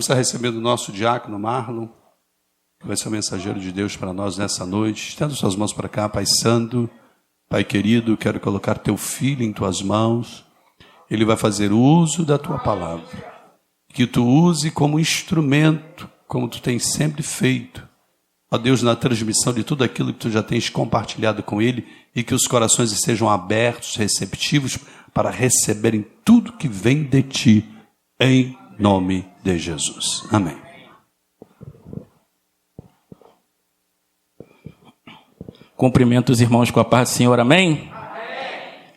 Vamos estar recebendo o nosso diácono Marlon, que vai ser o mensageiro de Deus para nós nessa noite. Estenda suas mãos para cá, Pai Santo, Pai querido, quero colocar teu filho em tuas mãos. Ele vai fazer uso da tua palavra. Que tu use como instrumento, como tu tens sempre feito. Ó Deus, na transmissão de tudo aquilo que tu já tens compartilhado com ele, e que os corações sejam abertos, receptivos, para receberem tudo que vem de ti, em nome de Jesus. Amém. Cumprimento os irmãos com a paz do Senhor, amém?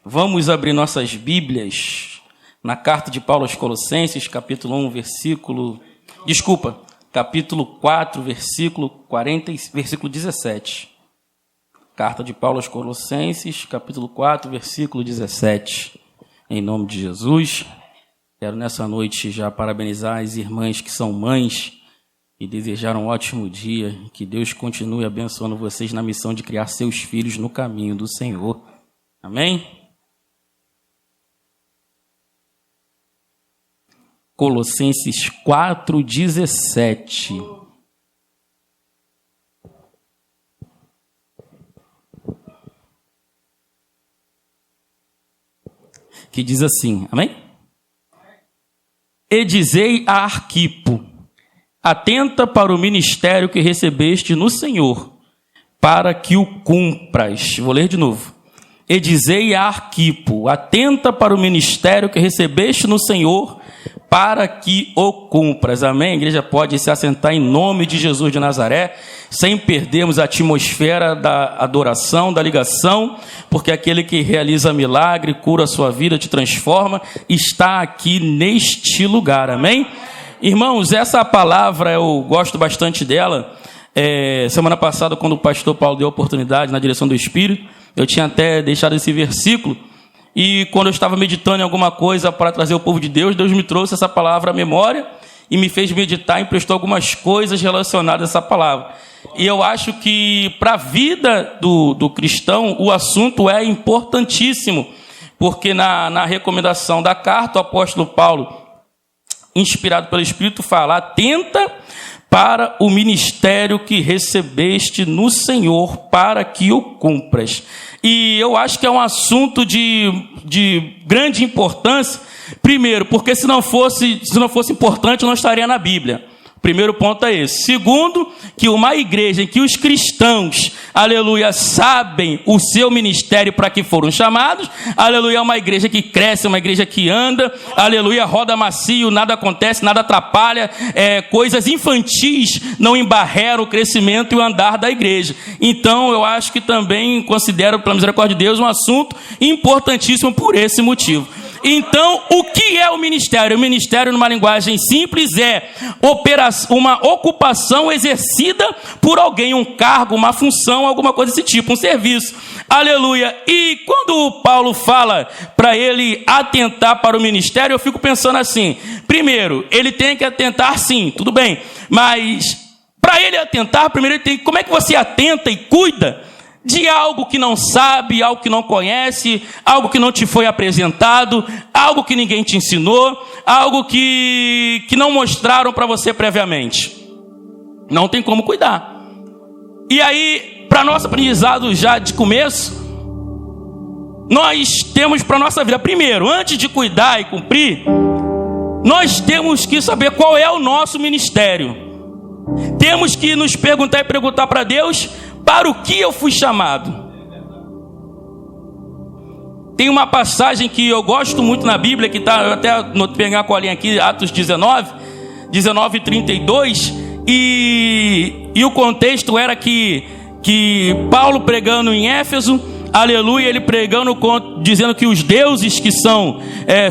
Vamos abrir nossas Bíblias na carta de Paulo aos Colossenses, capítulo 4, versículo 17. Carta de Paulo aos Colossenses, capítulo 4, versículo 17. Em nome de Jesus, quero nessa noite já parabenizar as irmãs que são mães e desejar um ótimo dia. Que Deus continue abençoando vocês na missão de criar seus filhos no caminho do Senhor. Amém? Colossenses 4, 17. Que diz assim, amém? E dizei a Arquipo: atenta para o ministério que recebeste no Senhor, para que o cumpras. Vou ler de novo. E dizei a Arquipo: atenta para o ministério que recebeste no Senhor, para que o cumpras. Amém? A igreja pode se assentar em nome de Jesus de Nazaré, sem perdermos a atmosfera da adoração, da ligação, porque aquele que realiza milagre, cura a sua vida, te transforma, está aqui neste lugar. Amém? Irmãos, essa palavra eu gosto bastante dela. Semana passada, quando o pastor Paulo deu a oportunidade na direção do Espírito, eu tinha até deixado esse versículo, e quando eu estava meditando em alguma coisa para trazer o povo de Deus, Deus me trouxe essa palavra à memória e me fez meditar e emprestou algumas coisas relacionadas a essa palavra. E eu acho que para a vida do cristão o assunto é importantíssimo, porque na recomendação da carta, o apóstolo Paulo, inspirado pelo Espírito, fala: atenta para o ministério que recebeste no Senhor, para que o cumpras. E eu acho que é um assunto de grande importância. Primeiro, porque se não fosse importante, não estaria na Bíblia. Primeiro ponto é esse. Segundo, que uma igreja em que os cristãos, aleluia, sabem o seu ministério para que foram chamados, aleluia, é uma igreja que cresce, uma igreja que anda, aleluia, roda macio, nada acontece, nada atrapalha, coisas infantis não embarreram o crescimento e o andar da igreja. Então, eu acho que também considero, pela misericórdia de Deus, um assunto importantíssimo por esse motivo. Então, o que é o ministério? O ministério, numa linguagem simples, é uma ocupação exercida por alguém, um cargo, uma função, alguma coisa desse tipo, um serviço. Aleluia. E quando o Paulo fala para ele atentar para o ministério, eu fico pensando assim: primeiro, ele tem que atentar, sim, tudo bem, mas para ele atentar, primeiro ele tem. Como é que você atenta e cuida de algo que não sabe, algo que não conhece, algo que não te foi apresentado, algo que ninguém te ensinou, algo que não mostraram para você previamente? Não tem como cuidar. E aí, para nosso aprendizado já de começo, nós temos para nossa vida, primeiro, antes de cuidar e cumprir, nós temos que saber qual é o nosso ministério. Temos que nos perguntar para Deus: para o que eu fui chamado? Tem uma passagem que eu gosto muito na Bíblia, que está, até pegar a colinha aqui, Atos 19:32, e o contexto era que Paulo pregando em Éfeso, aleluia, ele pregando, dizendo que os deuses que são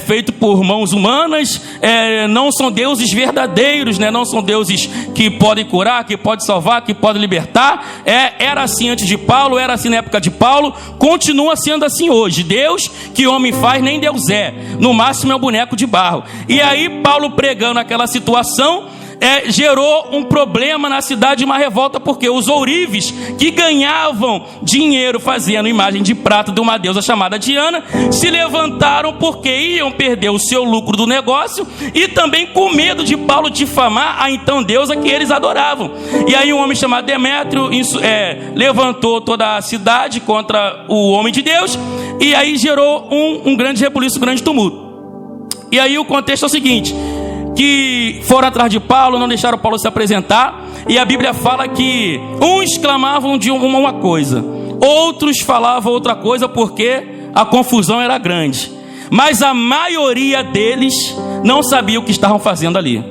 feitos por mãos humanas não são deuses verdadeiros, né? Não são deuses que podem curar, que podem salvar, que podem libertar. Era assim antes de Paulo, era assim na época de Paulo, continua sendo assim hoje. Deus que homem faz, nem Deus é, no máximo é um boneco de barro. E aí Paulo pregando aquela situação, gerou um problema na cidade, uma revolta, porque os ourives que ganhavam dinheiro fazendo imagem de prata de uma deusa chamada Diana, se levantaram porque iam perder o seu lucro do negócio e também com medo de Paulo difamar a então deusa que eles adoravam. E aí um homem chamado Demétrio levantou toda a cidade contra o homem de Deus, e aí gerou um grande rebuliço, um grande tumulto. E aí o contexto é o seguinte: que foram atrás de Paulo, não deixaram Paulo se apresentar, e a Bíblia fala que uns clamavam de uma coisa, outros falavam outra coisa, porque a confusão era grande, mas a maioria deles não sabia o que estavam fazendo ali.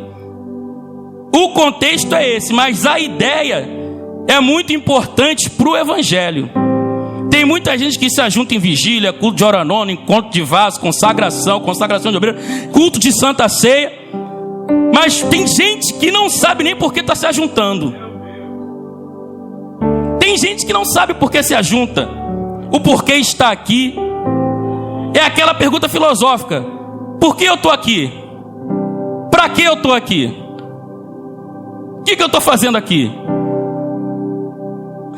O contexto é esse, mas a ideia é muito importante para o evangelho. Tem muita gente que se ajunta em vigília, culto de hora nona, encontro de vaso, consagração de obreiro, culto de santa ceia, mas tem gente que não sabe nem por que está se ajuntando. Tem gente que não sabe por que se ajunta, o porquê está aqui. É aquela pergunta filosófica: por que eu estou aqui? Para que eu estou aqui? O que eu estou fazendo aqui?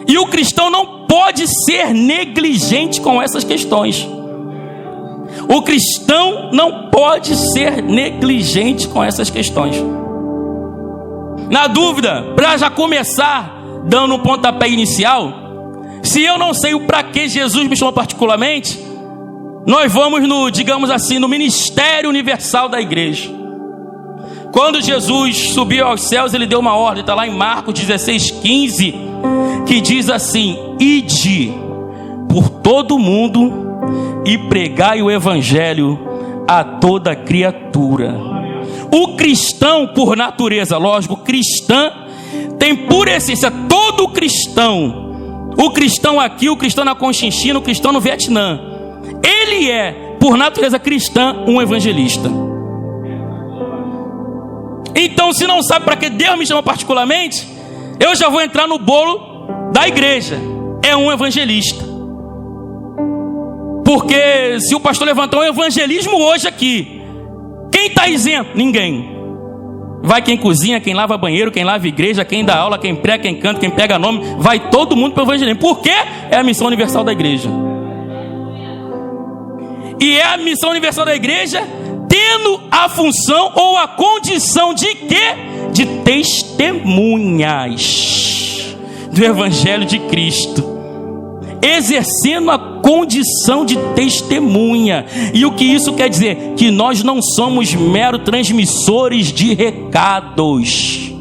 E o cristão não pode ser negligente com essas questões. O cristão não pode ser negligente com essas questões. Na dúvida, para já começar dando um pontapé inicial, se eu não sei o para que Jesus me chamou particularmente, nós vamos digamos assim, no ministério universal da igreja. Quando Jesus subiu aos céus, ele deu uma ordem, está lá em Marcos 16:15, que diz assim: ide por todo o mundo e pregai o evangelho a toda criatura. O cristão, por natureza, lógico, cristã, tem por essência, todo cristão, o cristão aqui, o cristão na Conchinchina, o cristão no Vietnã, ele é, por natureza cristã, um evangelista. Então, se não sabe para que Deus me chama particularmente, eu já vou entrar no bolo da igreja: é um evangelista. Porque se o pastor levantou um evangelismo hoje aqui, quem está isento? Ninguém. Vai quem cozinha, quem lava banheiro, quem lava igreja, quem dá aula, quem prega, quem canta, quem pega nome, vai todo mundo para o evangelismo. Por quê? É a missão universal da igreja. E é a missão universal da igreja tendo a função ou a condição de quê? De testemunhas do evangelho de Cristo, exercendo a condição de testemunha. E o que isso quer dizer? Que nós não somos meros transmissores de recados.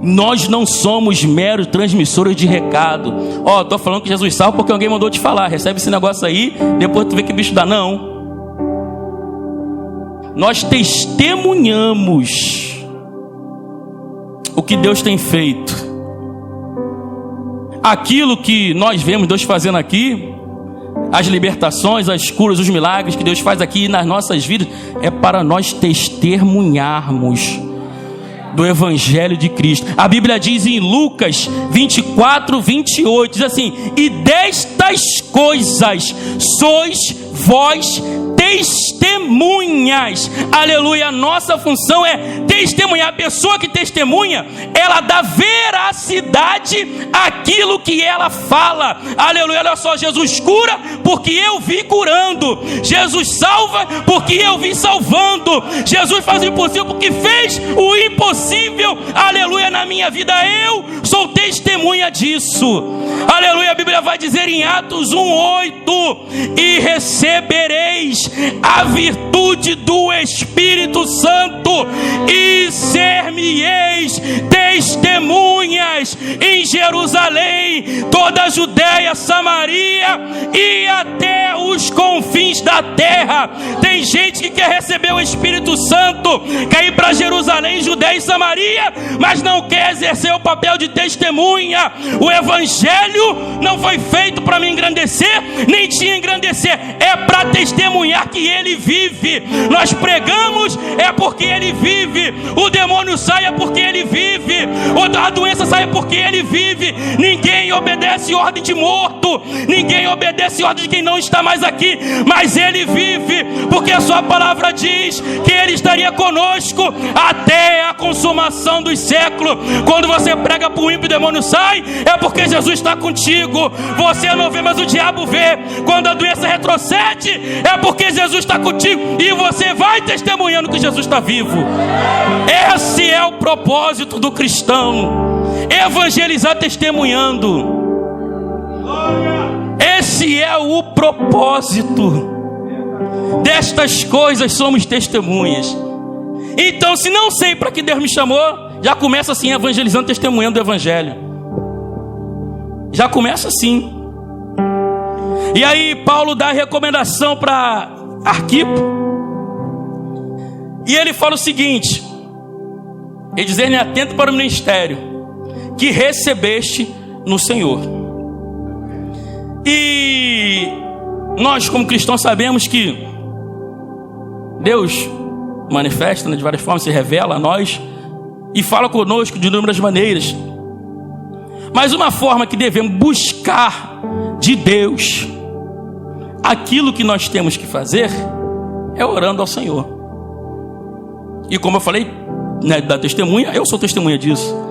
Nós não somos meros transmissores de recado. Tô falando que Jesus salva porque alguém mandou te falar. Recebe esse negócio aí, depois tu vê que bicho dá. Não. Nós testemunhamos o que Deus tem feito. Aquilo que nós vemos Deus fazendo aqui, as libertações, as curas, os milagres que Deus faz aqui nas nossas vidas, é para nós testemunharmos do evangelho de Cristo. A Bíblia diz em Lucas 24:28, diz assim: e destas coisas sois vós testemunhas. Aleluia. Nossa função é testemunhar. A pessoa que testemunha, ela dá veracidade àquilo que ela fala. Aleluia. Olha só, Jesus cura porque eu vi curando. Jesus salva porque eu vi salvando. Jesus faz o impossível porque fez o impossível. Aleluia. Na minha vida eu sou testemunha disso. Aleluia. A Bíblia vai dizer em Atos 1:8: e recebereis a virtude do Espírito Santo e ser-me-eis testemunhas em Jerusalém, toda a Judéia, Samaria e até os confins da terra. Tem gente que quer receber o Espírito Santo, quer ir para Jerusalém, Judéia em Samaria, mas não quer exercer o papel de testemunha. O evangelho não foi feito para me engrandecer, nem te engrandecer, é para testemunhar que ele vive. Nós pregamos é porque ele vive, o demônio sai é porque ele vive, a doença sai é porque ele vive. Ninguém obedece ordem de morto, ninguém obedece ordem de quem não está mais aqui, mas ele vive, porque a sua palavra diz que ele estaria conosco até a consumação dos séculos. Quando você prega para o ímpio e o demônio sai, é porque Jesus está contigo. Você não vê, mas o diabo vê. Quando a doença retrocede, é porque Jesus está contigo, e você vai testemunhando que Jesus está vivo. Esse é o propósito do cristão: evangelizar testemunhando. Esse é o propósito. Destas coisas somos testemunhas. Então, se não sei para que Deus me chamou, já começa assim, evangelizando, testemunhando o evangelho. Já começa assim. E aí Paulo dá a recomendação para Arquipo, e ele fala o seguinte: ele diz: atento para o ministério que recebeste no Senhor. E nós, como cristãos, sabemos que Deus manifesta de várias formas, se revela a nós e fala conosco de inúmeras maneiras. Mas uma forma que devemos buscar de Deus aquilo que nós temos que fazer é orando ao Senhor. E como eu falei, da testemunha, eu sou testemunha disso.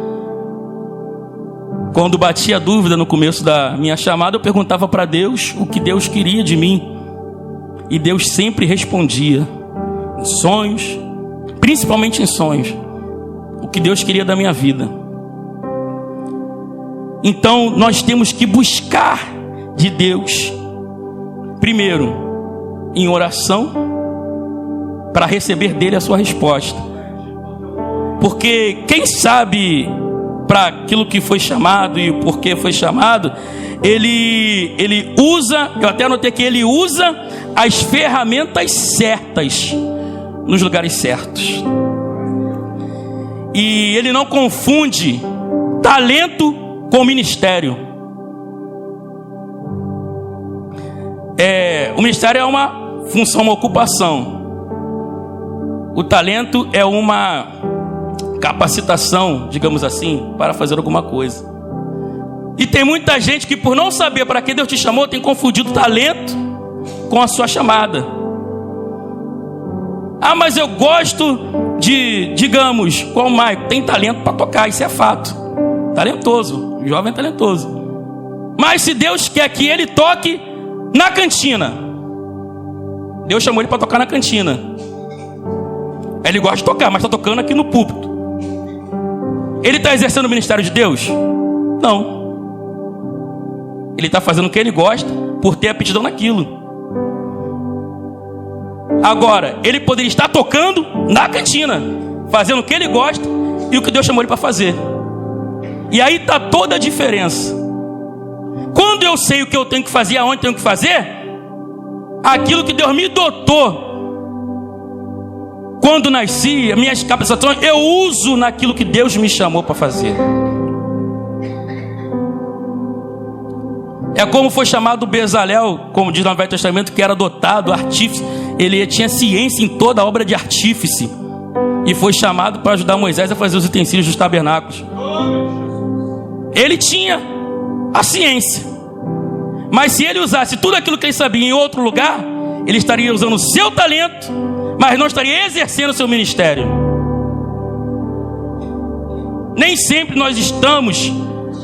Quando batia a dúvida no começo da minha chamada, eu perguntava para Deus o que Deus queria de mim, e Deus sempre respondia em sonhos, principalmente em sonhos, o que Deus queria da minha vida. Então nós temos que buscar de Deus, primeiro em oração, para receber dele a sua resposta. Porque quem sabe para aquilo que foi chamado e o porquê foi chamado, ele usa, eu até anotei que ele usa as ferramentas certas nos lugares certos. E ele não confunde talento com ministério. O ministério é uma função, uma ocupação. O talento é uma capacitação, digamos assim, para fazer alguma coisa. E tem muita gente que, por não saber para que Deus te chamou, tem confundido talento com a sua chamada. Ah, mas eu gosto de, digamos, como o Maico, tem talento para tocar, isso é fato. Talentoso, jovem talentoso. Mas se Deus quer que ele toque na cantina, Deus chamou ele para tocar na cantina. Ele gosta de tocar, mas está tocando aqui no púlpito. Ele está exercendo o ministério de Deus? Não. Ele está fazendo o que ele gosta, por ter aptidão naquilo. Agora, ele poderia estar tocando na cantina, fazendo o que ele gosta e o que Deus chamou ele para fazer. E aí está toda a diferença. Quando eu sei o que eu tenho que fazer, aonde tenho que fazer, aquilo que Deus me dotou, quando nasci, as minhas capacitações, eu uso naquilo que Deus me chamou para fazer. É como foi chamado Bezalel, como diz no Velho Testamento, que era dotado, artífice. Ele tinha ciência em toda a obra de artífice, e foi chamado para ajudar Moisés a fazer os utensílios dos tabernáculos. Ele tinha a ciência, mas se ele usasse tudo aquilo que ele sabia em outro lugar, ele estaria usando o seu talento, mas não estaria exercendo o seu ministério. Nem sempre nós estamos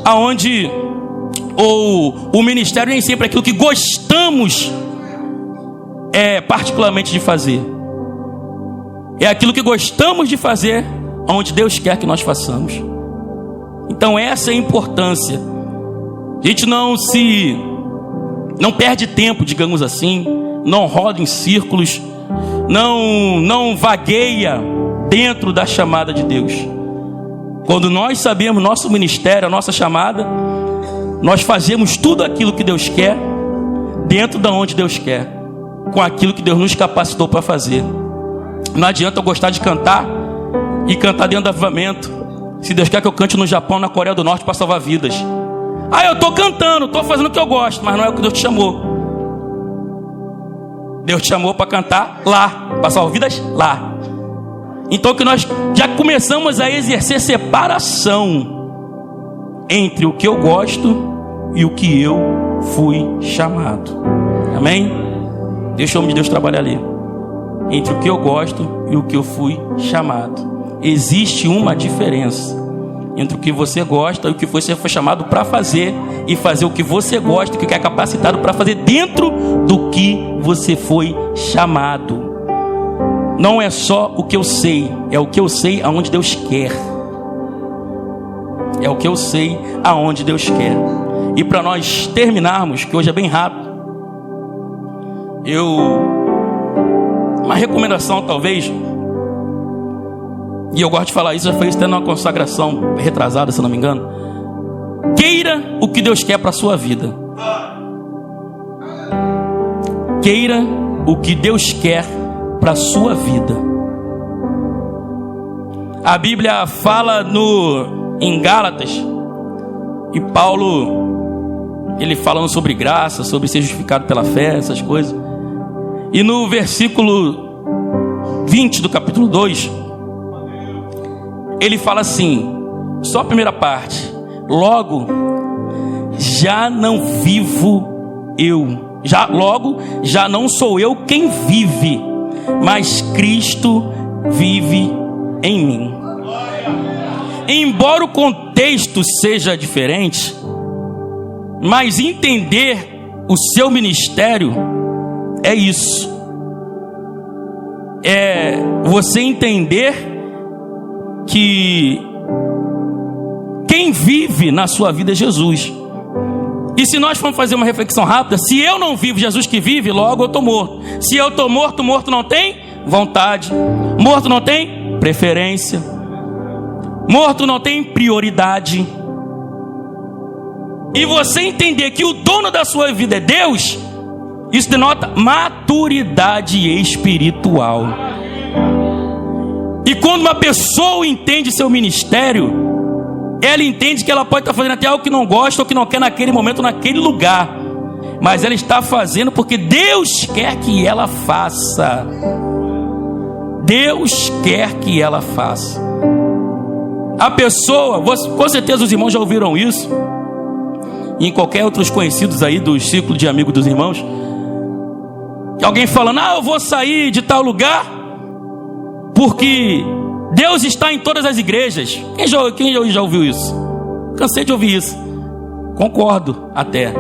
aonde, ou o ministério nem sempre é aquilo que gostamos particularmente de fazer. É aquilo que gostamos de fazer onde Deus quer que nós façamos. Então essa é a importância. A gente não perde tempo, digamos assim, não roda em círculos, não vagueia dentro da chamada de Deus. Quando nós sabemos nosso ministério, a nossa chamada, nós fazemos tudo aquilo que Deus quer, dentro de onde Deus quer, com aquilo que Deus nos capacitou para fazer. Não adianta eu gostar de cantar e cantar dentro do avivamento. Se Deus quer que eu cante no Japão, na Coreia do Norte, para salvar vidas. Ah, eu estou cantando, estou fazendo o que eu gosto, mas não é o que Deus te chamou. Deus te chamou para cantar lá, para salvar vidas lá. Então que nós já começamos a exercer separação entre o que eu gosto e o que eu fui chamado. Amém? Deixa o homem de Deus trabalhar ali. Entre o que eu gosto e o que eu fui chamado. Existe uma diferença entre o que você gosta e o que você foi chamado para fazer, e fazer o que você gosta e o que é capacitado para fazer dentro do que você foi chamado. Não é só o que eu sei, é o que eu sei aonde Deus quer. É o que eu sei aonde Deus quer. E para nós terminarmos, que hoje é bem rápido, uma recomendação talvez, e eu gosto de falar isso, já foi isso tendo uma consagração retrasada, se não me engano. Queira o que Deus quer para a sua vida. Queira o que Deus quer para a sua vida. A Bíblia fala em Gálatas, e Paulo, ele falando sobre graça, sobre ser justificado pela fé, essas coisas. E no versículo 20 do capítulo 2, ele fala assim, só a primeira parte: logo, já não vivo eu, já não sou eu quem vive, mas Cristo vive em mim. Embora o contexto seja diferente, mas entender o seu ministério é isso. É você entender que quem vive na sua vida é Jesus. E se nós formos fazer uma reflexão rápida, se eu não vivo Jesus que vive, logo eu estou morto. Se eu estou morto, morto não tem vontade, morto não tem preferência, morto não tem prioridade. E você entender que o dono da sua vida é Deus, isso denota maturidade espiritual. E quando uma pessoa entende seu ministério, ela entende que ela pode estar fazendo até algo que não gosta ou que não quer naquele momento, naquele lugar, mas ela está fazendo porque Deus quer que ela faça. Deus quer que ela faça. A pessoa, com certeza os irmãos já ouviram isso, e em qualquer outros conhecidos aí do círculo de amigos dos irmãos, alguém falando, eu vou sair de tal lugar porque Deus está em todas as igrejas. Quem já ouviu isso? Cansei de ouvir isso. Concordo até.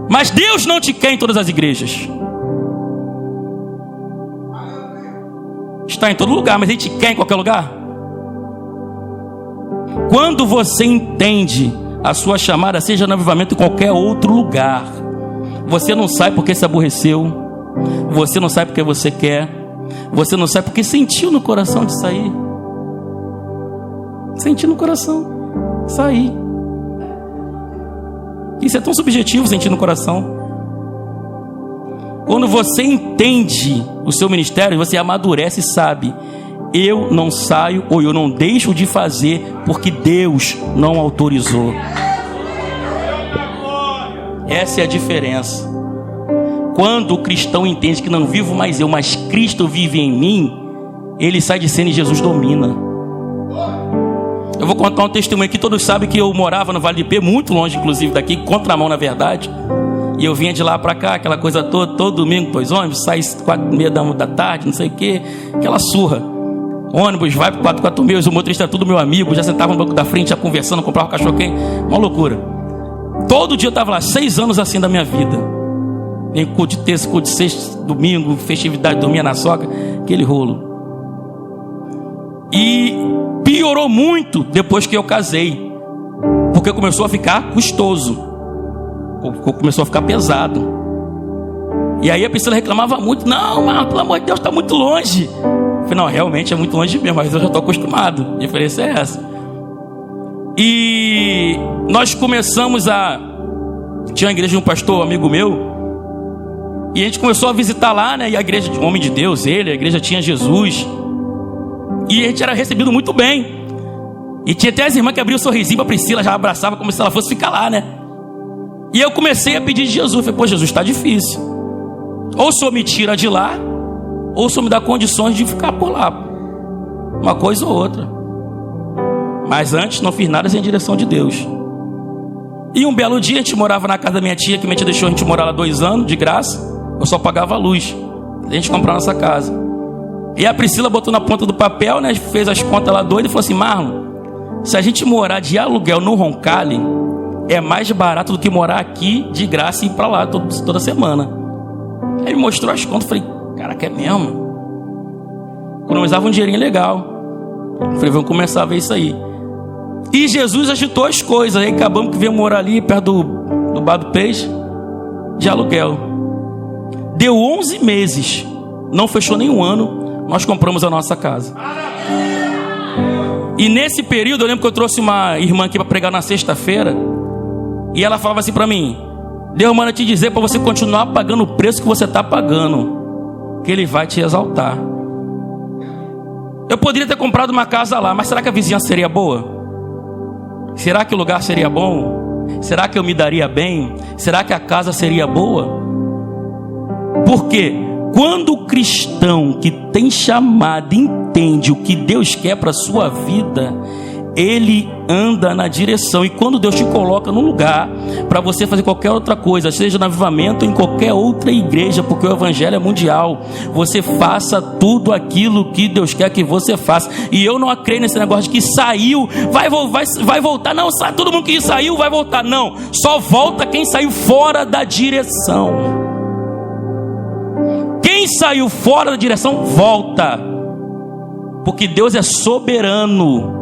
Mas Deus não te quer em todas as igrejas. Está em todo lugar, mas Ele te quer em qualquer lugar. Quando você entende a sua chamada, seja no avivamento em qualquer outro lugar, você não sai porque se aborreceu, você não sai porque você quer, você não sai porque sentiu no coração de sair. Sentiu no coração sair. Isso é tão subjetivo, sentir no coração. Quando você entende o seu ministério, você amadurece e sabe, eu não saio ou eu não deixo de fazer porque Deus não autorizou. Essa é a diferença. Quando o cristão entende que não vivo mais eu, mas Cristo vive em mim, ele sai de cena e Jesus domina. Eu vou contar um testemunho aqui. Todos sabem que eu morava no Vale de Pé, muito longe inclusive daqui, contramão na verdade. E eu vinha de lá para cá, aquela coisa toda, todo domingo, pois ônibus, sai 4:30 da tarde, não sei o que, aquela surra. Ônibus vai para 446, o motorista é tudo meu amigo, já sentava no banco da frente, já conversando, comprava um cachorro-quente, uma loucura. Todo dia eu estava lá, 6 anos assim da minha vida. Em culto de terça, culto de sexta, domingo, festividade, dormia na sogra, aquele rolo. E piorou muito depois que eu casei, porque começou a ficar custoso, começou a ficar pesado. E aí a Priscila reclamava muito, não, mas pelo amor de Deus, está muito longe. Eu falei, não, realmente é muito longe mesmo, mas eu já estou acostumado, a diferença é essa. E nós começamos tinha uma igreja de um pastor, amigo meu, e a gente começou a visitar lá, né? E a igreja de homem de Deus, a igreja tinha Jesus. E a gente era recebido muito bem. E tinha até as irmãs que abriam um sorrisinho pra Priscila, já abraçava como se ela fosse ficar lá, né? E eu comecei a pedir de Jesus. Eu falei, pô, Jesus, está difícil. Ou o Senhor me tira de lá, ou o Senhor me dá condições de ficar por lá. Uma coisa ou outra. Mas antes não fiz nada sem direção de Deus. E um belo dia a gente morava na casa da minha tia, que minha tia deixou a gente morar lá 2 anos, de graça. Eu só pagava a luz. A gente comprou a nossa casa. E a Priscila botou na ponta do papel, né? Fez as contas lá doida e falou assim, Marlon, se a gente morar de aluguel no Roncalli, é mais barato do que morar aqui de graça e ir pra lá toda semana. Aí ele mostrou as contas, falei, caraca, é mesmo? Economizava um dinheirinho legal. Falei, vamos começar a ver isso aí. E Jesus agitou as coisas. Aí acabamos que veio morar ali perto do Bar do Peixe, de aluguel. Deu 11 meses, não fechou nenhum ano, nós compramos a nossa casa. E nesse período eu lembro que eu trouxe uma irmã aqui para pregar na sexta-feira, e ela falava assim para mim, Deus manda te dizer para você continuar pagando o preço que você está pagando, que Ele vai te exaltar. Eu poderia ter comprado uma casa lá, mas será que a vizinhança seria boa? Será que o lugar seria bom? Será que eu me daria bem? Será que a casa seria boa? Porque quando o cristão que tem chamado entende o que Deus quer para a sua vida, ele anda na direção. E quando Deus te coloca num lugar para você fazer qualquer outra coisa, seja no avivamento ou em qualquer outra igreja, porque o evangelho é mundial, você faça tudo aquilo que Deus quer que você faça. E eu não creio nesse negócio de que saiu, vai voltar. Não, todo mundo que saiu vai voltar. Não, só volta quem saiu fora da direção. Quem saiu fora da direção, volta. Porque Deus é soberano.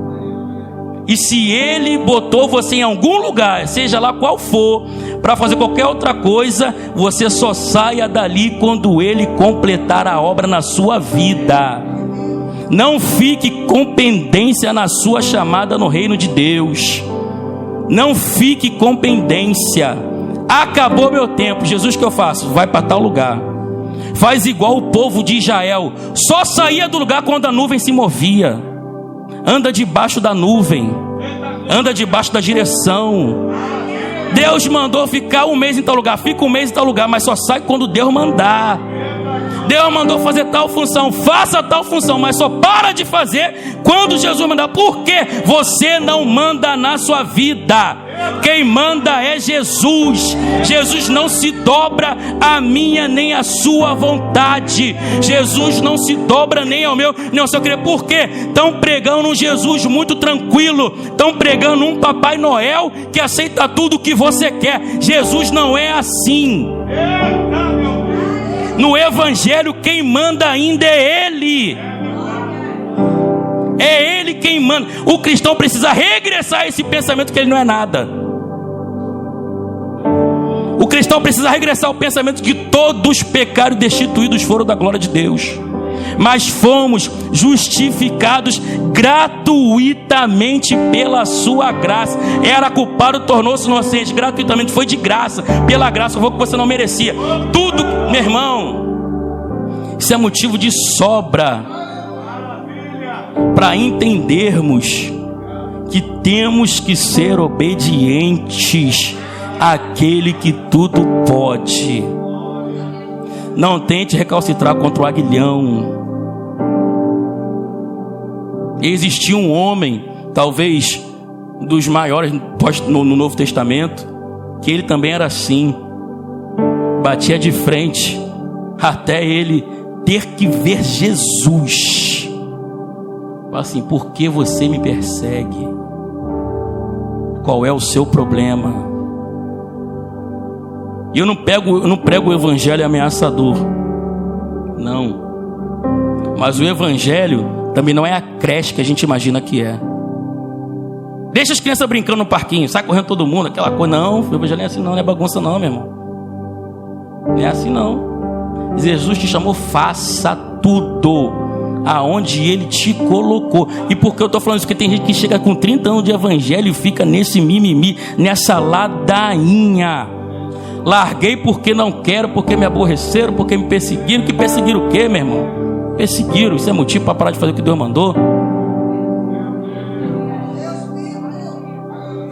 E se Ele botou você em algum lugar, seja lá qual for, para fazer qualquer outra coisa, você só saia dali quando Ele completar a obra na sua vida. Não fique com pendência na sua chamada no reino de Deus. Não fique com pendência. Acabou meu tempo, Jesus, o que eu faço? Vai para tal lugar. Faz igual o povo de Israel, só saía do lugar quando a nuvem se movia. Anda debaixo da nuvem, anda debaixo da direção. Deus mandou ficar 1 mês em tal lugar, fica 1 mês em tal lugar, mas só sai quando Deus mandar. Deus mandou fazer tal função, faça tal função, mas só para de fazer quando Jesus mandar. Por quê? Você não manda na sua vida. Quem manda é Jesus. Jesus não se dobra a minha nem a sua vontade. Jesus não se dobra nem ao meu nem ao seu querer. Por quê? Estão pregando um Jesus muito tranquilo. Estão pregando um Papai Noel que aceita tudo que você quer. Jesus não é assim. No evangelho quem manda ainda é Ele. É Ele quem manda. O cristão precisa regressar a esse pensamento que ele não é nada. O cristão precisa regressar ao pensamento de que todos pecaram e destituídos foram da glória de Deus, mas fomos justificados gratuitamente pela sua graça. Era culpado, tornou-se inocente gratuitamente, foi de graça, pela graça, foi que você não merecia. Tudo, meu irmão, isso é motivo de sobra para entendermos que temos que ser obedientes àquele que tudo pode. Não tente recalcitrar contra o aguilhão. Existia um homem, talvez um dos maiores no Novo Testamento, que ele também era assim, batia de frente, até ele ter que ver Jesus. Assim, por que você me persegue? Qual é o seu problema? E eu não prego o evangelho ameaçador, não. Mas o evangelho também não é a creche que a gente imagina que é. Deixa as crianças brincando no parquinho, sai correndo todo mundo, aquela coisa. Não, o evangelho não é assim não, não é bagunça não, meu irmão. Não é assim não. Jesus te chamou, faça tudo aonde Ele te colocou. E por que eu estou falando isso? Porque tem gente que chega com 30 anos de evangelho e fica nesse mimimi, nessa ladainha. Larguei porque não quero, porque me aborreceram, porque me perseguiram. Que perseguiram o quê, meu irmão? Perseguiram, isso é motivo para parar de fazer o que Deus mandou?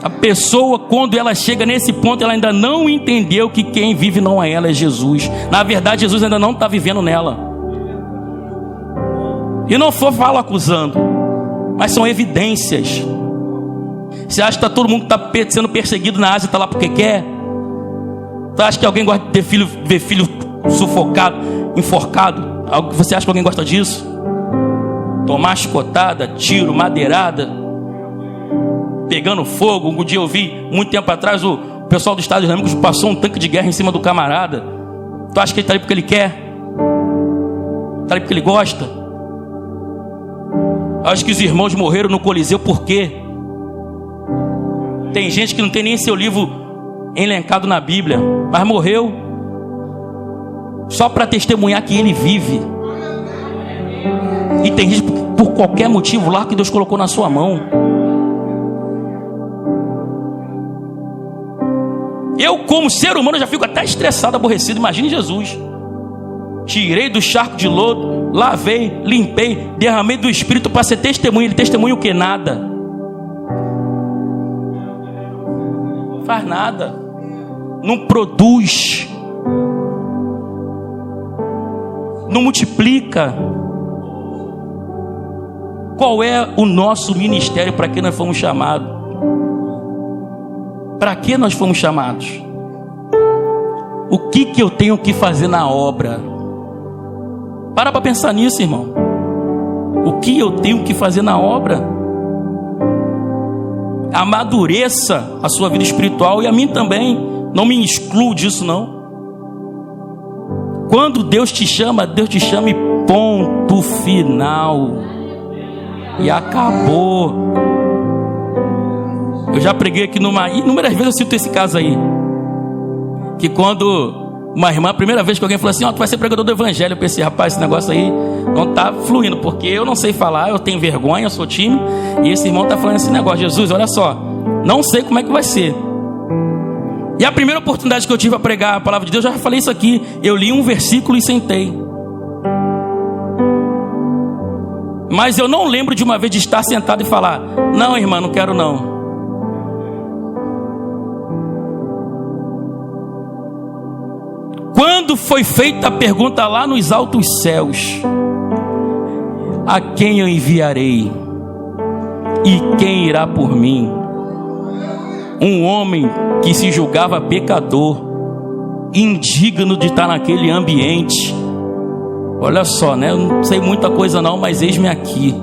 A pessoa, quando ela chega nesse ponto, ela ainda não entendeu que quem vive não é ela, é Jesus. Na verdade, Jesus ainda não está vivendo nela. E não falo acusando, mas são evidências. Você acha que está todo mundo que está sendo perseguido na Ásia está lá porque quer? Você acha que alguém gosta de ter filho, ver filho sufocado, enforcado? Você acha que alguém gosta disso? Tomar chicotada, tiro, madeirada, pegando fogo. Um dia eu vi, muito tempo atrás, o pessoal do Estado Islâmico passou um tanque de guerra em cima do camarada. Tu acha que ele está ali porque ele quer? Está ali porque ele gosta? Acho que os irmãos morreram no Coliseu por quê? Tem gente que não tem nem seu livro elencado na Bíblia, mas morreu só para testemunhar que ele vive. E tem gente por qualquer motivo lá que Deus colocou na sua mão. Eu, como ser humano, já fico até estressado, aborrecido. Imagine Jesus. Tirei do charco de lodo, lavei, limpei, derramei do Espírito para ser testemunha. Ele testemunha o que? Nada. Faz nada. Não produz. Não multiplica. Qual é o nosso ministério? Para que nós fomos chamados? Para que nós fomos chamados? O que eu tenho que fazer na obra? Para pensar nisso, irmão. O que eu tenho que fazer na obra? Amadureça a sua vida espiritual e a mim também. Não me exclua disso, não. Quando Deus te chama e ponto final. E acabou. Eu já preguei aqui inúmeras vezes eu cito esse caso aí. Que quando uma irmã, a primeira vez que alguém falou assim, tu vai ser pregador do evangelho, eu pensei, rapaz, esse negócio aí não tá fluindo, porque eu não sei falar, eu tenho vergonha, eu sou tímido, e esse irmão tá falando esse negócio. Jesus, olha só, não sei como é que vai ser. E a primeira oportunidade que eu tive a pregar a palavra de Deus, eu já falei isso aqui, eu li um versículo e sentei. Mas eu não lembro de uma vez de estar sentado e falar, não, irmã, não quero não. Quando foi feita a pergunta lá nos altos céus, a quem eu enviarei? E quem irá por mim? Um homem que se julgava pecador, indigno de estar naquele ambiente. Olha só, né? Eu não sei muita coisa não, mas eis-me aqui.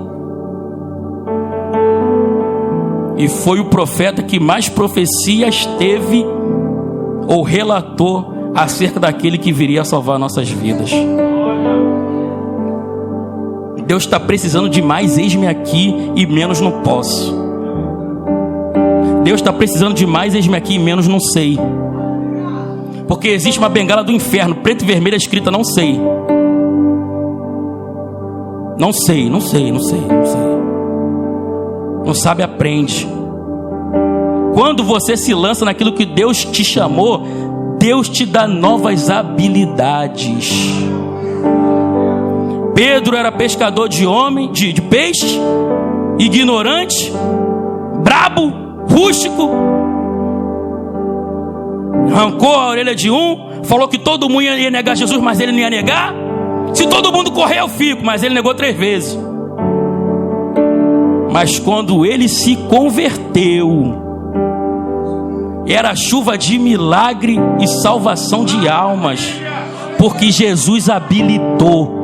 E foi o profeta que mais profecias teve ou relatou acerca daquele que viria a salvar nossas vidas. Deus está precisando de mais, eis-me aqui, e menos não posso. Deus está precisando de mais, eis-me aqui, e menos não sei. Porque existe uma bengala do inferno, preto e vermelho, escrita não sei. Não sei. Não sabe, aprende. Quando você se lança naquilo que Deus te chamou, Deus te dá novas habilidades. Pedro era pescador de peixe, ignorante, brabo, rústico. Arrancou a orelha de um, falou que todo mundo ia negar Jesus, mas ele não ia negar. Se todo mundo correr eu fico, mas ele negou 3 vezes. Mas quando ele se converteu, era chuva de milagre e salvação de almas, porque Jesus habilitou.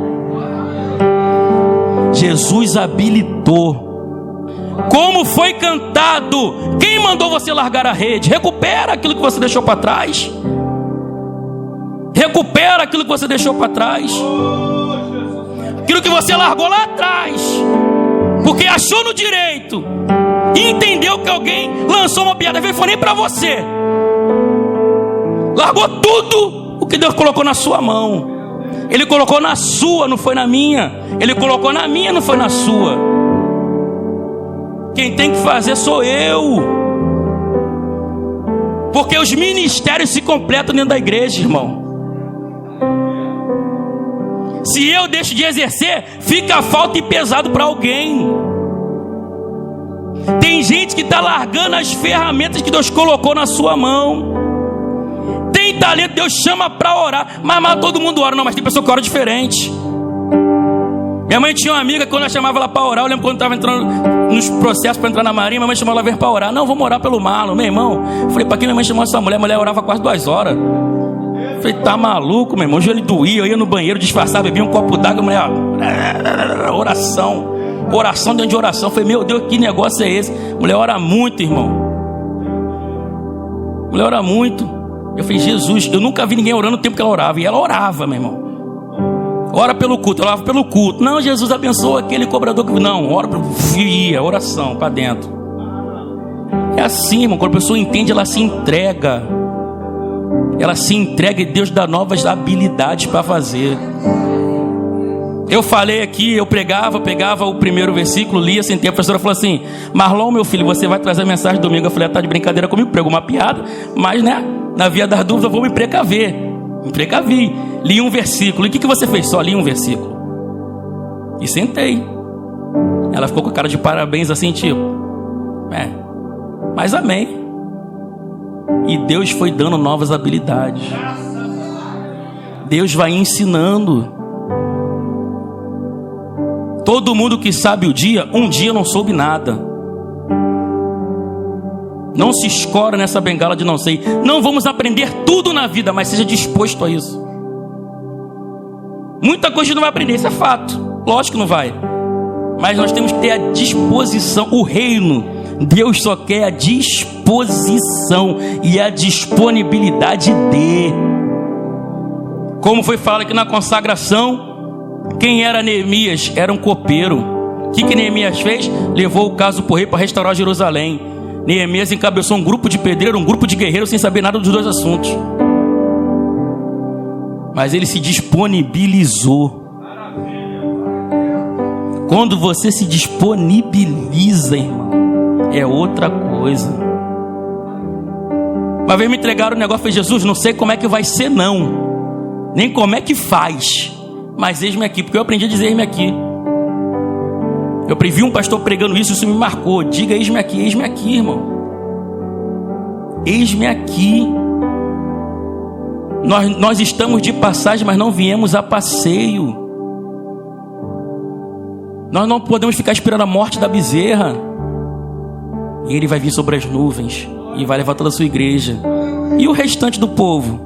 Jesus habilitou. Como foi cantado: quem mandou você largar a rede? Recupera aquilo que você deixou para trás. Recupera aquilo que você deixou para trás. Aquilo que você largou lá atrás, porque achou no direito e entendeu que alguém lançou uma piada, foi nem para você. Largou tudo o que Deus colocou na sua mão. Ele colocou na sua, não foi na minha. Ele colocou na minha, não foi na sua. Quem tem que fazer sou eu. Porque os ministérios se completam dentro da igreja, irmão. Se eu deixo de exercer, fica falta e pesado para alguém. Tem gente que está largando as ferramentas que Deus colocou na sua mão. Tem talento, Deus chama para orar, mas todo mundo ora. Não, mas tem pessoa que ora diferente. Minha mãe tinha uma amiga que quando ela chamava ela para orar, eu lembro quando estava entrando nos processos para entrar na marinha, minha mãe chamou ela vir para orar. Não, vamos orar pelo Marlon, meu irmão. Eu falei, para que minha mãe chamou essa mulher? A mulher orava quase 2 horas. Eu falei, tá maluco, meu irmão? O joelho doía, eu ia no banheiro disfarçar, bebia um copo d'água, a mulher, oração dentro de oração. Eu falei, meu Deus, que negócio é esse? A mulher ora muito, irmão. A mulher ora muito. Eu falei, Jesus, eu nunca vi ninguém orando o tempo que ela orava. E ela orava, meu irmão. Ora pelo culto, ela orava pelo culto. Não, Jesus abençoa aquele cobrador que... Não, ora, via, oração para dentro. É assim, irmão, quando a pessoa entende, ela se entrega. Ela se entrega e Deus dá novas habilidades para fazer. Eu falei aqui, eu pegava o primeiro versículo, lia, sentei, a professora falou assim, Marlon, meu filho, você vai trazer a mensagem domingo. Eu falei, tá de brincadeira comigo, pregou uma piada, mas né, na via das dúvidas eu vou me precaver. Me precavi, li um versículo. E o que você fez? Só li um versículo. E sentei. Ela ficou com a cara de parabéns assim, tipo, mas amém. E Deus foi dando novas habilidades. Deus vai ensinando. Todo mundo que sabe o dia, um dia não soube nada. Não se escora nessa bengala de não sei. Não vamos aprender tudo na vida, mas seja disposto a isso. Muita coisa não vai aprender, isso é fato. Lógico que não vai. Mas nós temos que ter a disposição. O reino, Deus só quer a disposição e a disponibilidade de. Como foi falado aqui na consagração, quem era Neemias? Era um copeiro. O que Neemias fez? Levou o caso para o rei para restaurar Jerusalém. Neemias encabeçou um grupo de pedreiros, um grupo de guerreiros, sem saber nada dos dois assuntos. Mas ele se disponibilizou. Quando você se disponibiliza, irmão, é outra coisa. Uma vez me entregaram o negócio, falei, Jesus, não sei como é que vai ser não, nem como é que faz, mas eis-me aqui, porque eu aprendi a dizer eis-me aqui. Eu vi um pastor pregando isso me marcou. Diga eis-me aqui, irmão. Eis-me aqui. Nós estamos de passagem, mas não viemos a passeio. Nós não podemos ficar esperando a morte da bezerra. E ele vai vir sobre as nuvens e vai levar toda a sua igreja. E o restante do povo?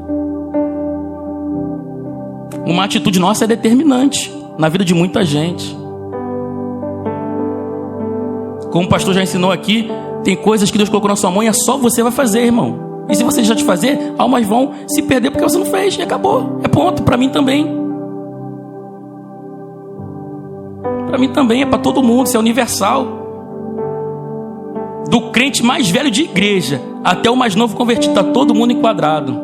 Uma atitude nossa é determinante na vida de muita gente. Como o pastor já ensinou aqui, tem coisas que Deus colocou na sua mão e é só você vai fazer, irmão. E se você deixar de fazer, almas vão se perder porque você não fez. E acabou. É ponto. Para mim também. Para mim também. É para todo mundo. Isso é universal. Do crente mais velho de igreja até o mais novo convertido. Está todo mundo enquadrado.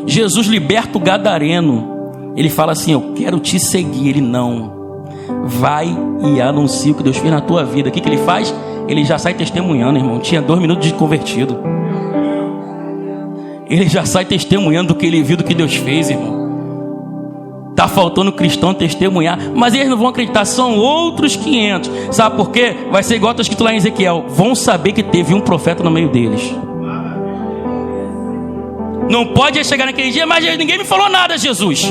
Jesus liberta o gadareno. Ele fala assim, eu quero te seguir. Ele não. Vai e anuncia o que Deus fez na tua vida. O que ele faz? Ele já sai testemunhando, irmão. Tinha 2 minutos de convertido. Ele já sai testemunhando do que ele viu, do que Deus fez, irmão. Tá faltando cristão testemunhar, mas eles não vão acreditar, são outros 500. Sabe por quê? Vai ser igual está escrito lá em Ezequiel. Vão saber que teve um profeta no meio deles. Não pode chegar naquele dia, mas ninguém me falou nada, Jesus.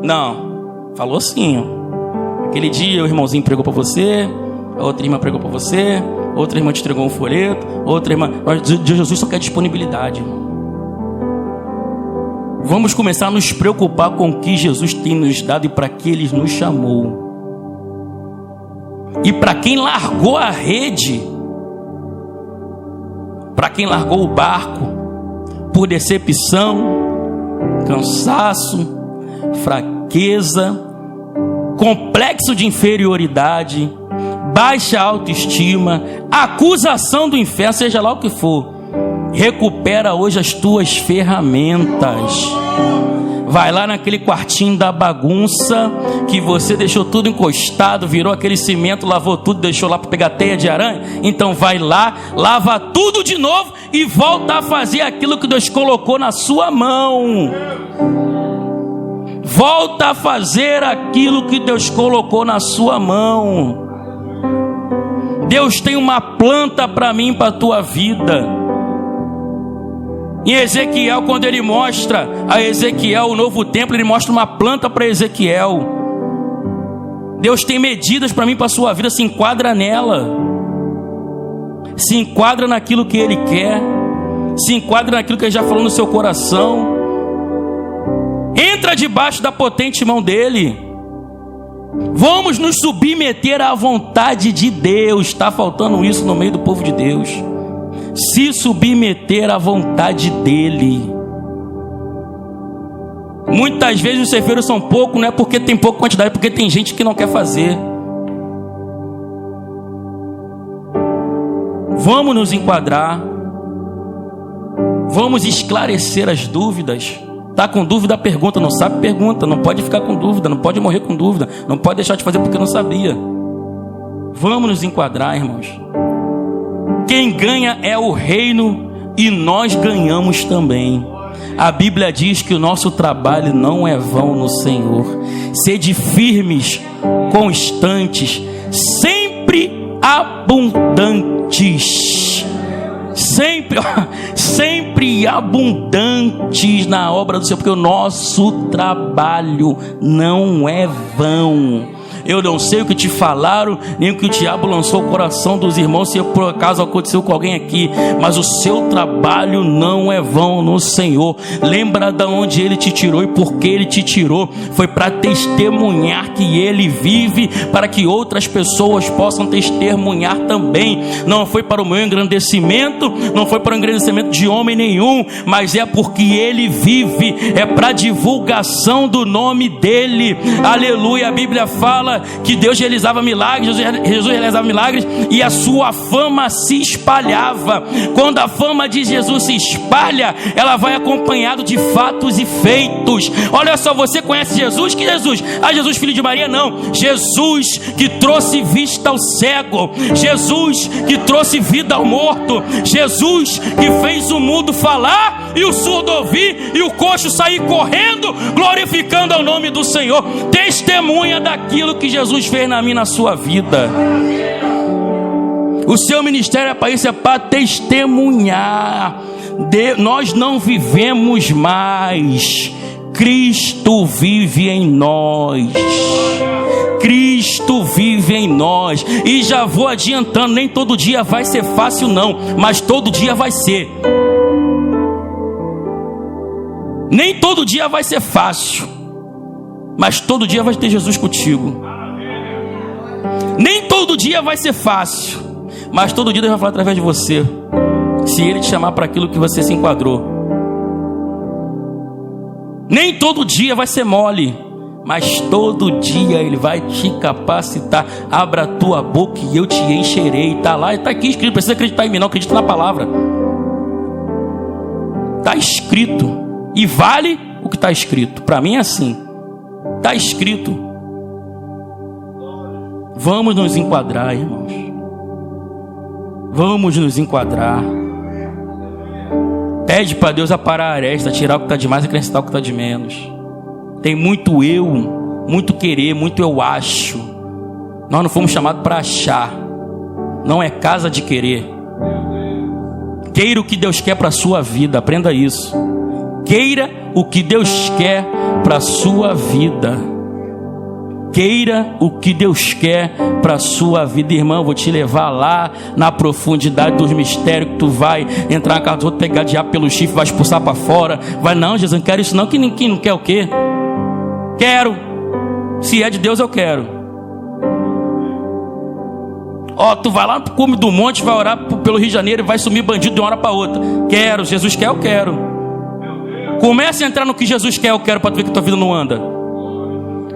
Não, falou sim, ó. Aquele dia o irmãozinho pregou para você, a outra irmã pregou para você, outra irmã te entregou um folheto, outra irmã... Jesus só quer disponibilidade. Vamos começar a nos preocupar com o que Jesus tem nos dado e para que Ele nos chamou. E para quem largou a rede, para quem largou o barco, por decepção, cansaço, fraqueza, complexo de inferioridade, baixa autoestima, acusação do inferno, seja lá o que for, recupera hoje as tuas ferramentas. Vai lá naquele quartinho da bagunça que você deixou tudo encostado, virou aquele cimento, lavou tudo, deixou lá para pegar teia de aranha. Então vai lá, lava tudo de novo e volta a fazer aquilo que Deus colocou na sua mão. Volta a fazer aquilo que Deus colocou na sua mão. Deus tem uma planta para mim, para a tua vida. Em Ezequiel, quando ele mostra a Ezequiel o novo templo, ele mostra uma planta para Ezequiel. Deus tem medidas para mim, para a sua vida. Se enquadra nela, se enquadra naquilo que Ele quer, se enquadra naquilo que Ele já falou no seu coração. Entra debaixo da potente mão dEle. Vamos nos submeter à vontade de Deus. Está faltando isso no meio do povo de Deus. Se submeter à vontade dEle. Muitas vezes os ceifeiros são poucos, não é porque tem pouca quantidade, é porque tem gente que não quer fazer. Vamos nos enquadrar. Vamos esclarecer as dúvidas. Está com dúvida, pergunta. Não sabe, pergunta. Não pode ficar com dúvida, não pode morrer com dúvida, não pode deixar de fazer porque não sabia. Vamos nos enquadrar, irmãos. Quem ganha é o reino e nós ganhamos também. A Bíblia diz que o nosso trabalho não é vão no Senhor. Sede firmes, constantes, sempre abundantes. Sempre abundantes na obra do Senhor, porque o nosso trabalho não é vão. Eu não sei o que te falaram, nem o que o diabo lançou o coração dos irmãos, se por acaso aconteceu com alguém aqui, mas o seu trabalho não é vão no Senhor. Lembra de onde Ele te tirou e por que Ele te tirou. Foi para testemunhar que Ele vive, para que outras pessoas possam testemunhar também. Não foi para o meu engrandecimento, não foi para o engrandecimento de homem nenhum, mas é porque Ele vive, é para divulgação do nome dEle. Aleluia. A Bíblia fala que Deus realizava milagres, Jesus realizava milagres e a sua fama se espalhava. Quando a fama de Jesus se espalha, ela vai acompanhado de fatos e feitos. Olha só, você conhece Jesus? Que Jesus? Jesus filho de Maria? Não. Jesus que trouxe vista ao cego, Jesus que trouxe vida ao morto, Jesus que fez o mudo falar e o surdo ouvir e o coxo sair correndo, glorificando ao nome do Senhor. Testemunha daquilo que Jesus fez na minha, na sua vida. O seu ministério é para isso, é para testemunhar. Nós não vivemos mais, Cristo vive em nós. Cristo vive em nós. E já vou adiantando, nem todo dia vai ser fácil não, mas todo dia vai ser. Nem todo dia vai ser fácil, mas todo dia vai ter Jesus contigo. Nem todo dia vai ser fácil, mas todo dia Deus vai falar através de você, se Ele te chamar para aquilo que você se enquadrou. Nem todo dia vai ser mole, mas todo dia Ele vai te capacitar. Abra a tua boca e eu te encherei. Está lá, está aqui escrito. Não precisa acreditar em mim não, acredita na palavra. Está escrito. E vale o que está escrito. Para mim é assim. Está escrito. Vamos nos enquadrar, irmãos. Vamos nos enquadrar. Pede para Deus aparar a aresta, tirar o que está de mais e acrescentar o que está de menos. Tem muito eu, muito querer, muito eu acho. Nós não fomos chamados para achar. Não é casa de querer. Queira o que Deus quer para a sua vida. Aprenda isso. Queira o que Deus quer para a sua vida. Queira o que Deus quer para a sua vida, irmão. Vou te levar lá na profundidade dos mistérios, que tu vai entrar na casa do outro, pegar diabo pelo chifre, vai expulsar para fora. Vai, não, Jesus, não quero isso não. Quem não quer o quê? Quero. Se é de Deus, eu quero. Tu vai lá pro cume do monte, vai orar pelo Rio de Janeiro e vai sumir bandido de uma hora para outra. Quero. Jesus quer, eu quero. Comece a entrar no que Jesus quer, eu quero, para tu ver que tua vida não anda.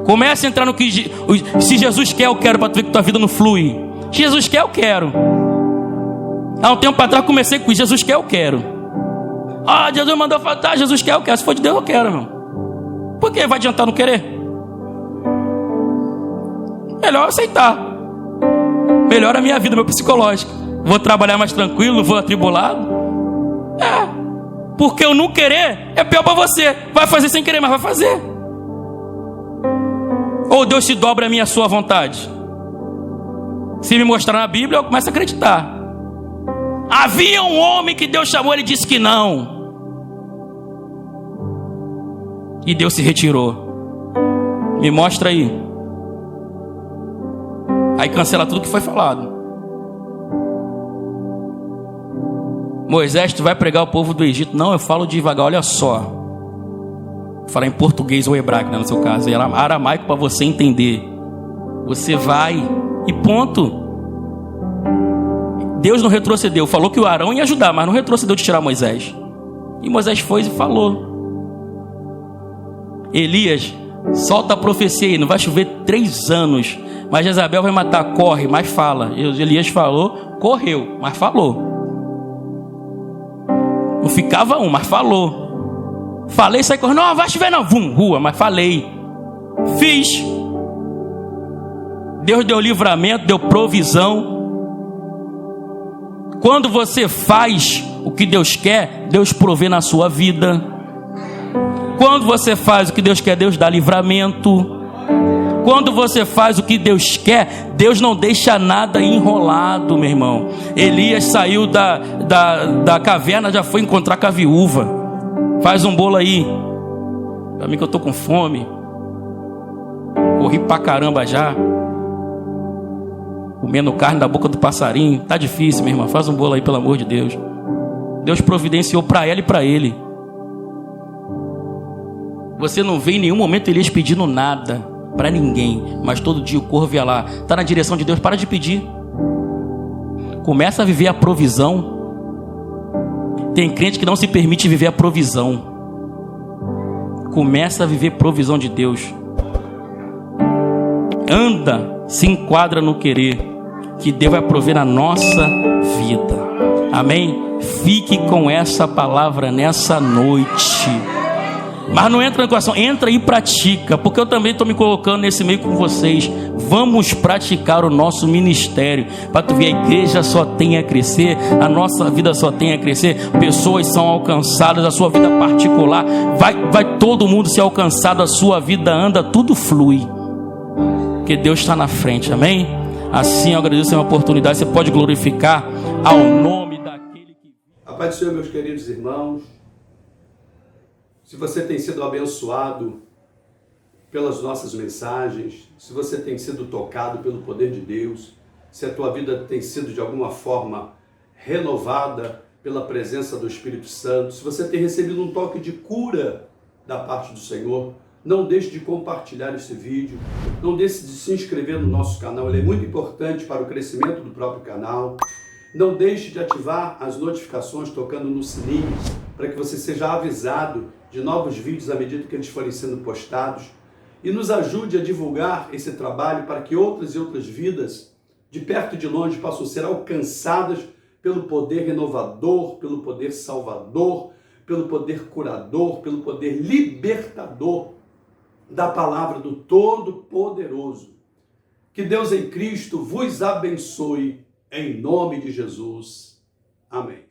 Comece a entrar no que se Jesus quer, eu quero, para tu ver que tua vida não flui. Se Jesus quer, eu quero. Há um tempo atrás comecei com Jesus quer, eu quero. Jesus mandou falar, tá, Jesus quer, eu quero. Se for de Deus, eu quero, irmão. Por que vai adiantar não querer? Melhor aceitar. Melhora a minha vida, meu psicológico. Vou trabalhar mais tranquilo, vou atribulado. Porque eu não querer é pior para você. Vai fazer sem querer, mas vai fazer. Ou Deus se dobra a minha, a sua vontade? Se me mostrar na Bíblia, eu começo a acreditar. Havia um homem que Deus chamou, ele disse que não. E Deus se retirou. Me mostra aí. Aí cancela tudo que foi falado. Moisés, tu vai pregar o povo do Egito? Não, eu falo devagar, olha só. Vou falar em português ou hebraico, né, no seu caso. Era aramaico para você entender. Você vai e ponto. Deus não retrocedeu. Falou que o Arão ia ajudar, mas não retrocedeu de tirar Moisés. E Moisés foi e falou. Elias, solta a profecia aí. Não vai chover 3 anos. Mas Jezabel vai matar. Corre, mas fala. Elias falou, correu, mas falou. Não ficava mas falou. Falei, sai correndo. Não, vai chover não. Vum, rua, mas falei. Fiz. Deus deu livramento, deu provisão. Quando você faz o que Deus quer, Deus provê na sua vida. Quando você faz o que Deus quer, Deus dá livramento. Quando você faz o que Deus quer, Deus não deixa nada enrolado, meu irmão. Elias saiu da caverna, já foi encontrar com a viúva. Faz um bolo aí. Pra mim que eu tô com fome. Corri pra caramba já. Comendo carne da boca do passarinho. Tá difícil, minha irmã. Faz um bolo aí, pelo amor de Deus. Deus providenciou para ela e para ele. Você não vê em nenhum momento Elias pedindo nada para ninguém, mas todo dia o corvo ia lá. Tá na direção de Deus, para de pedir. Começa a viver a provisão. Tem crente que não se permite viver a provisão. Começa a viver provisão de Deus. Anda, se enquadra no querer, que Deus vai prover na nossa vida. Amém? Fique com essa palavra nessa noite. Mas não entra no coração, entra e pratica, porque eu também estou me colocando nesse meio com vocês. Vamos praticar o nosso ministério, para tu ver, a igreja só tem a crescer, a nossa vida só tem a crescer, pessoas são alcançadas, a sua vida particular, vai todo mundo ser alcançado, a sua vida anda, tudo flui, porque Deus está na frente, amém? Assim eu agradeço a oportunidade, você pode glorificar ao nome daquele que... A paz do Senhor, meus queridos irmãos. Se você tem sido abençoado pelas nossas mensagens, se você tem sido tocado pelo poder de Deus, se a tua vida tem sido de alguma forma renovada pela presença do Espírito Santo, se você tem recebido um toque de cura da parte do Senhor, não deixe de compartilhar esse vídeo, não deixe de se inscrever no nosso canal, ele é muito importante para o crescimento do próprio canal. Não deixe de ativar as notificações tocando no sininho, para que você seja avisado de novos vídeos à medida que eles forem sendo postados. E nos ajude a divulgar esse trabalho para que outras e outras vidas, de perto e de longe, possam ser alcançadas pelo poder renovador, pelo poder salvador, pelo poder curador, pelo poder libertador da palavra do Todo-Poderoso. Que Deus em Cristo vos abençoe, em nome de Jesus. Amém.